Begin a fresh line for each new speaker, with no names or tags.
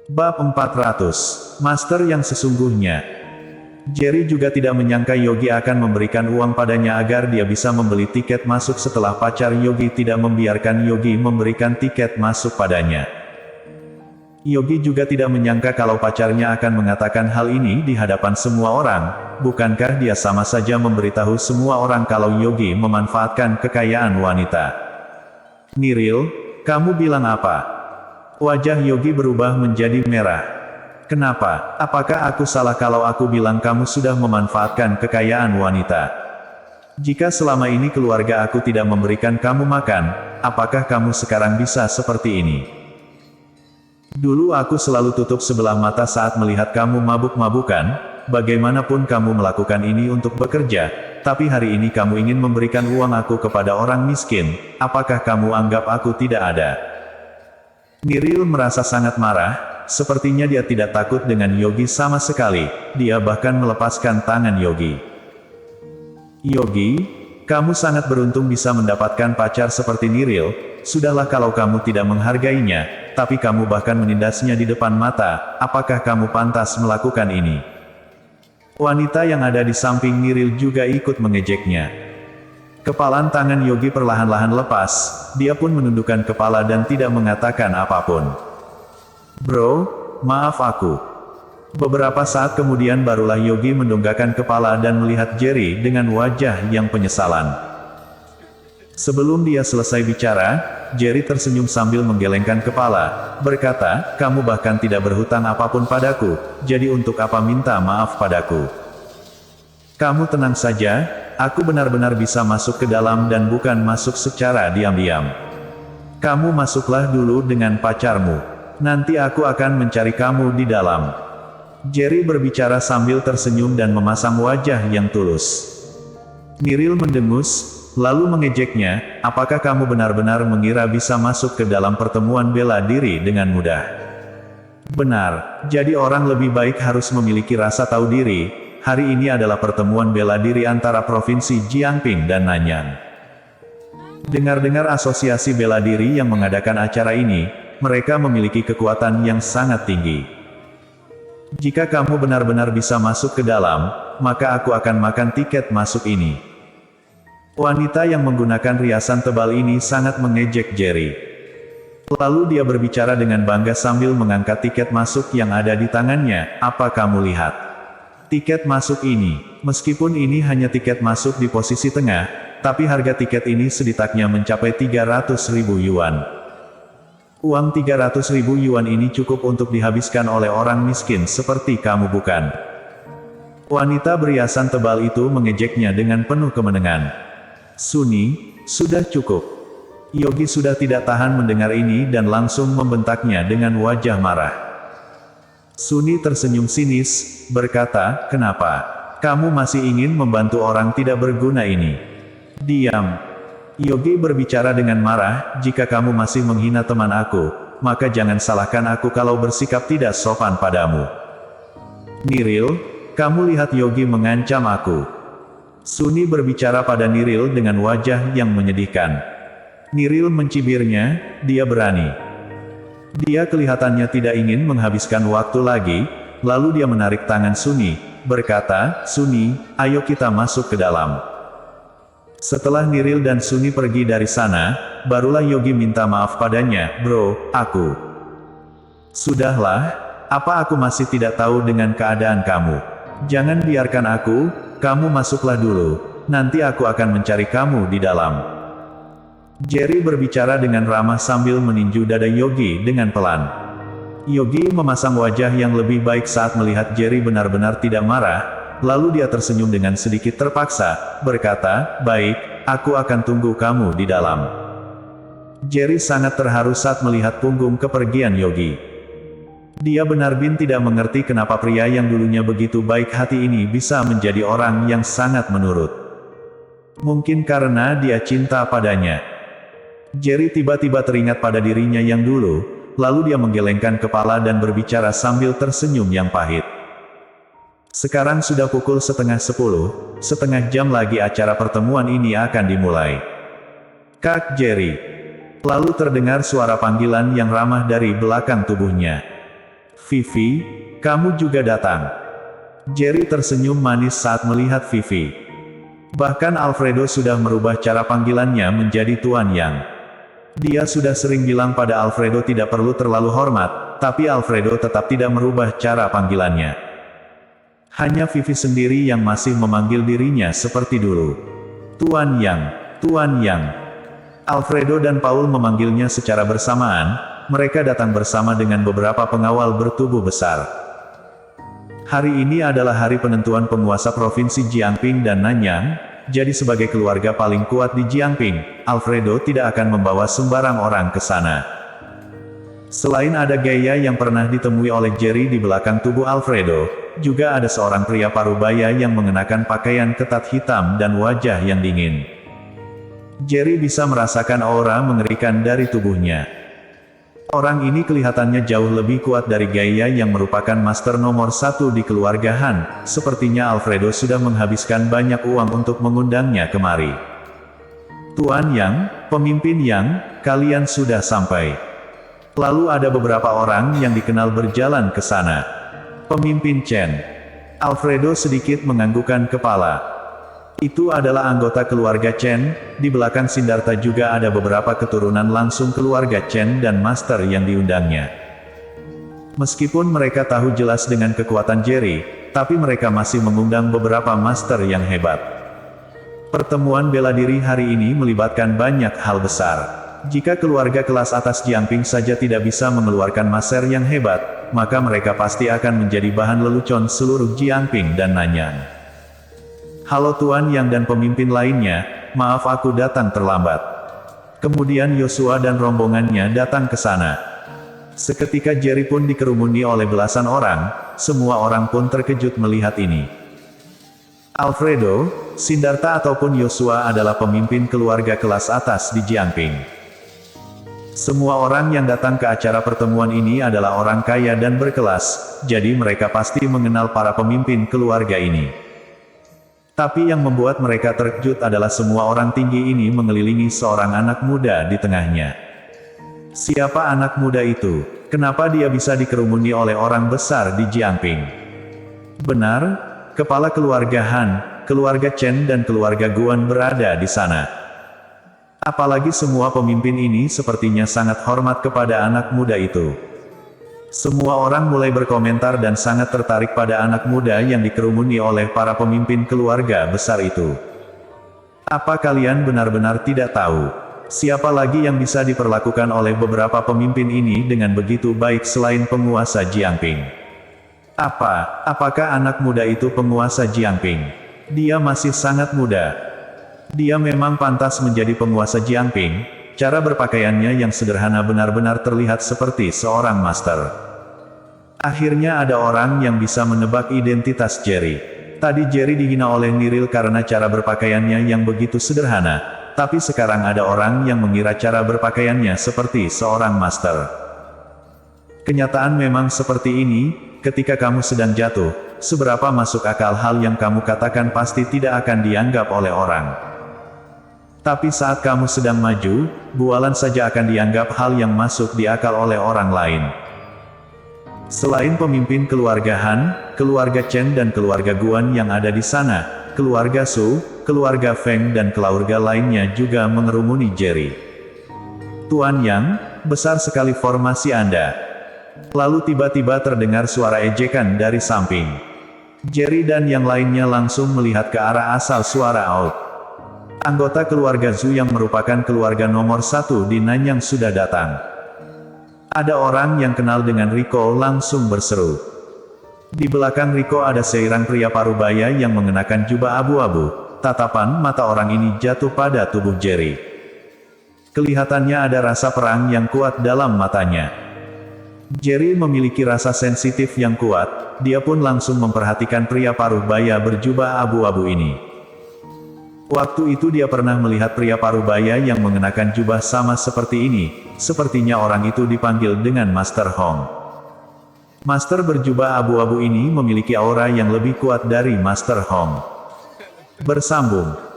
Bab 400. Master yang sesungguhnya. Jerry juga tidak menyangka Yogi akan memberikan uang padanya agar dia bisa membeli tiket masuk setelah pacar Yogi tidak membiarkan Yogi memberikan tiket masuk padanya. Yogi juga tidak menyangka kalau pacarnya akan mengatakan hal ini di hadapan semua orang. Bukankah dia sama saja memberitahu semua orang kalau Yogi memanfaatkan kekayaan wanita? "Niril, kamu bilang apa?" Wajah Yogi berubah menjadi merah. "Kenapa? Apakah aku salah kalau aku bilang kamu sudah memanfaatkan kekayaan wanita? Jika selama ini keluarga aku tidak memberikan kamu makan, apakah kamu sekarang bisa seperti ini? Dulu aku selalu tutup sebelah mata saat melihat kamu mabuk-mabukan. Bagaimanapun kamu melakukan ini untuk bekerja, tapi hari ini kamu ingin memberikan uang aku kepada orang miskin. Apakah kamu anggap aku tidak ada?" Niril merasa sangat marah, sepertinya dia tidak takut dengan Yogi sama sekali, dia bahkan melepaskan tangan Yogi. "Yogi, kamu sangat beruntung bisa mendapatkan pacar seperti Niril. Sudahlah kalau kamu tidak menghargainya, tapi kamu bahkan menindasnya di depan mata, apakah kamu pantas melakukan ini?" Wanita yang ada di samping Niril juga ikut mengejeknya. Kepalan tangan Yogi perlahan-lahan lepas, dia pun menundukkan kepala dan tidak mengatakan apapun. "Bro, maaf aku." Beberapa saat kemudian barulah Yogi mendongakkan kepala dan melihat Jerry dengan wajah yang penyesalan. Sebelum dia selesai bicara, Jerry tersenyum sambil menggelengkan kepala, berkata, "Kamu bahkan tidak berhutang apapun padaku, jadi untuk apa minta maaf padaku? Kamu tenang saja, aku benar-benar bisa masuk ke dalam dan bukan masuk secara diam-diam. Kamu masuklah dulu dengan pacarmu. Nanti aku akan mencari kamu di dalam." Jerry berbicara sambil tersenyum dan memasang wajah yang tulus. Niril mendengus, lalu mengejeknya, "Apakah kamu benar-benar mengira bisa masuk ke dalam pertemuan bela diri dengan mudah? Benar, jadi orang lebih baik harus memiliki rasa tahu diri. Hari ini adalah pertemuan bela diri antara Provinsi Jiangping dan Nanyang. Dengar-dengar asosiasi bela diri yang mengadakan acara ini, mereka memiliki kekuatan yang sangat tinggi. Jika kamu benar-benar bisa masuk ke dalam, maka aku akan makan tiket masuk ini." Wanita yang menggunakan riasan tebal ini sangat mengejek Jerry. Lalu dia berbicara dengan bangga sambil mengangkat tiket masuk yang ada di tangannya, "Apa kamu lihat? Tiket masuk ini, meskipun ini hanya tiket masuk di posisi tengah, tapi harga tiket ini sedikitnya mencapai 300.000 yuan. Uang 300.000 yuan ini cukup untuk dihabiskan oleh orang miskin seperti kamu bukan?" Wanita beriasan tebal itu mengejeknya dengan penuh kemenangan. "Suni, sudah cukup." Yogi sudah tidak tahan mendengar ini dan langsung membentaknya dengan wajah marah. Suni tersenyum sinis, berkata, "Kenapa? Kamu masih ingin membantu orang tidak berguna ini? Diam." Yogi berbicara dengan marah, "Jika kamu masih menghina teman aku, maka jangan salahkan aku kalau bersikap tidak sopan padamu." "Niril, kamu lihat Yogi mengancam aku." Suni berbicara pada Niril dengan wajah yang menyedihkan. Niril mencibirnya, "Dia berani." Dia kelihatannya tidak ingin menghabiskan waktu lagi, lalu dia menarik tangan Suni, berkata, "Suni, ayo kita masuk ke dalam." Setelah Niril dan Suni pergi dari sana, barulah Yogi minta maaf padanya, "Bro, aku..." "Sudahlah, apa aku masih tidak tahu dengan keadaan kamu? Jangan biarkan aku, kamu masuklah dulu, nanti aku akan mencari kamu di dalam." Jerry berbicara dengan ramah sambil meninju dada Yogi dengan pelan. Yogi memasang wajah yang lebih baik saat melihat Jerry benar-benar tidak marah, lalu dia tersenyum dengan sedikit terpaksa, berkata, "Baik, aku akan tunggu kamu di dalam." Jerry sangat terharu saat melihat punggung kepergian Yogi. Dia benar-benar tidak mengerti kenapa pria yang dulunya begitu baik hati ini bisa menjadi orang yang sangat menurut. Mungkin karena dia cinta padanya. Jerry tiba-tiba teringat pada dirinya yang dulu, lalu dia menggelengkan kepala dan berbicara sambil tersenyum yang pahit. "Sekarang sudah pukul 9:30, setengah jam lagi acara pertemuan ini akan dimulai." "Kak Jerry." Lalu terdengar suara panggilan yang ramah dari belakang tubuhnya. Vivi, kamu juga datang. Jerry tersenyum manis saat melihat Vivi. Bahkan Alfredo sudah merubah cara panggilannya menjadi Tuan Yang. Dia sudah sering bilang pada Alfredo tidak perlu terlalu hormat, tapi Alfredo tetap tidak merubah cara panggilannya. Hanya Vivi sendiri yang masih memanggil dirinya seperti dulu. Tuan Yang, Tuan Yang. Alfredo dan Paul memanggilnya secara bersamaan, mereka datang bersama dengan beberapa pengawal bertubuh besar. Hari ini adalah hari penentuan penguasa Provinsi Jiangping dan Nanyang, jadi sebagai keluarga paling kuat di Jiangping, Alfredo tidak akan membawa sembarang orang ke sana. Selain ada gaya yang pernah ditemui oleh Jerry di belakang tubuh Alfredo, juga ada seorang pria parubaya yang mengenakan pakaian ketat hitam dan wajah yang dingin. Jerry bisa merasakan aura mengerikan dari tubuhnya. Orang ini kelihatannya jauh lebih kuat dari gaya yang merupakan master nomor 1 di keluarga Han. Sepertinya Alfredo sudah menghabiskan banyak uang untuk mengundangnya kemari. Tuan Yang, pemimpin Yang, kalian sudah sampai. Lalu ada beberapa orang yang dikenal berjalan ke sana. Pemimpin Chen. Alfredo sedikit menganggukkan kepala. Itu adalah anggota keluarga Chen. Di belakang Siddhartha juga ada beberapa keturunan langsung keluarga Chen dan master yang diundangnya. Meskipun mereka tahu jelas dengan kekuatan Jerry, tapi mereka masih mengundang beberapa master yang hebat. Pertemuan bela diri hari ini melibatkan banyak hal besar. Jika keluarga kelas atas Jiangping saja tidak bisa mengeluarkan master yang hebat, maka mereka pasti akan menjadi bahan lelucon seluruh Jiangping dan Nanyang. Halo Tuan Yang dan pemimpin lainnya, maaf aku datang terlambat. Kemudian Yosua dan rombongannya datang ke sana. Seketika Jerry pun dikerumuni oleh belasan orang, semua orang pun terkejut melihat ini. Alfredo, Siddhartha ataupun Yosua adalah pemimpin keluarga kelas atas di Jiangping. Semua orang yang datang ke acara pertemuan ini adalah orang kaya dan berkelas, jadi mereka pasti mengenal para pemimpin keluarga ini. Tapi yang membuat mereka terkejut adalah semua orang tinggi ini mengelilingi seorang anak muda di tengahnya. Siapa anak muda itu? Kenapa dia bisa dikerumuni oleh orang besar di Jiangping? Benar, kepala keluarga Han, keluarga Chen dan keluarga Guan berada di sana. Apalagi semua pemimpin ini sepertinya sangat hormat kepada anak muda itu. Semua orang mulai berkomentar dan sangat tertarik pada anak muda yang dikerumuni oleh para pemimpin keluarga besar itu. Apa kalian benar-benar tidak tahu? Siapa lagi yang bisa diperlakukan oleh beberapa pemimpin ini dengan begitu baik selain penguasa Jiangping? Apakah anak muda itu penguasa Jiangping? Dia masih sangat muda. Dia memang pantas menjadi penguasa Jiangping. Cara berpakaiannya yang sederhana benar-benar terlihat seperti seorang master. Akhirnya ada orang yang bisa menebak identitas Jerry. Tadi Jerry dihina oleh Niril karena cara berpakaiannya yang begitu sederhana, tapi sekarang ada orang yang mengira cara berpakaiannya seperti seorang master. Kenyataan memang seperti ini, ketika kamu sedang jatuh, seberapa masuk akal hal yang kamu katakan pasti tidak akan dianggap oleh orang. Tapi saat kamu sedang maju, bualan saja akan dianggap hal yang masuk di akal oleh orang lain. Selain pemimpin keluarga Han, keluarga Chen dan keluarga Guan yang ada di sana, keluarga Su, keluarga Feng dan keluarga lainnya juga mengerumuni Jerry. Tuan Yang, besar sekali formasi Anda. Lalu tiba-tiba terdengar suara ejekan dari samping. Jerry dan yang lainnya langsung melihat ke arah asal suara out. Anggota keluarga Zhu yang merupakan keluarga nomor 1 di Nanyang sudah datang. Ada orang yang kenal dengan Rico langsung berseru. Di belakang Rico ada seorang pria parubaya yang mengenakan jubah abu-abu. Tatapan mata orang ini jatuh pada tubuh Jerry. Kelihatannya ada rasa perang yang kuat dalam matanya. Jerry memiliki rasa sensitif yang kuat, dia pun langsung memperhatikan pria parubaya berjubah abu-abu ini. Waktu itu dia pernah melihat pria parubaya yang mengenakan jubah sama seperti ini, sepertinya orang itu dipanggil dengan Master Hong. Master berjubah abu-abu ini memiliki aura yang lebih kuat dari Master Hong. Bersambung.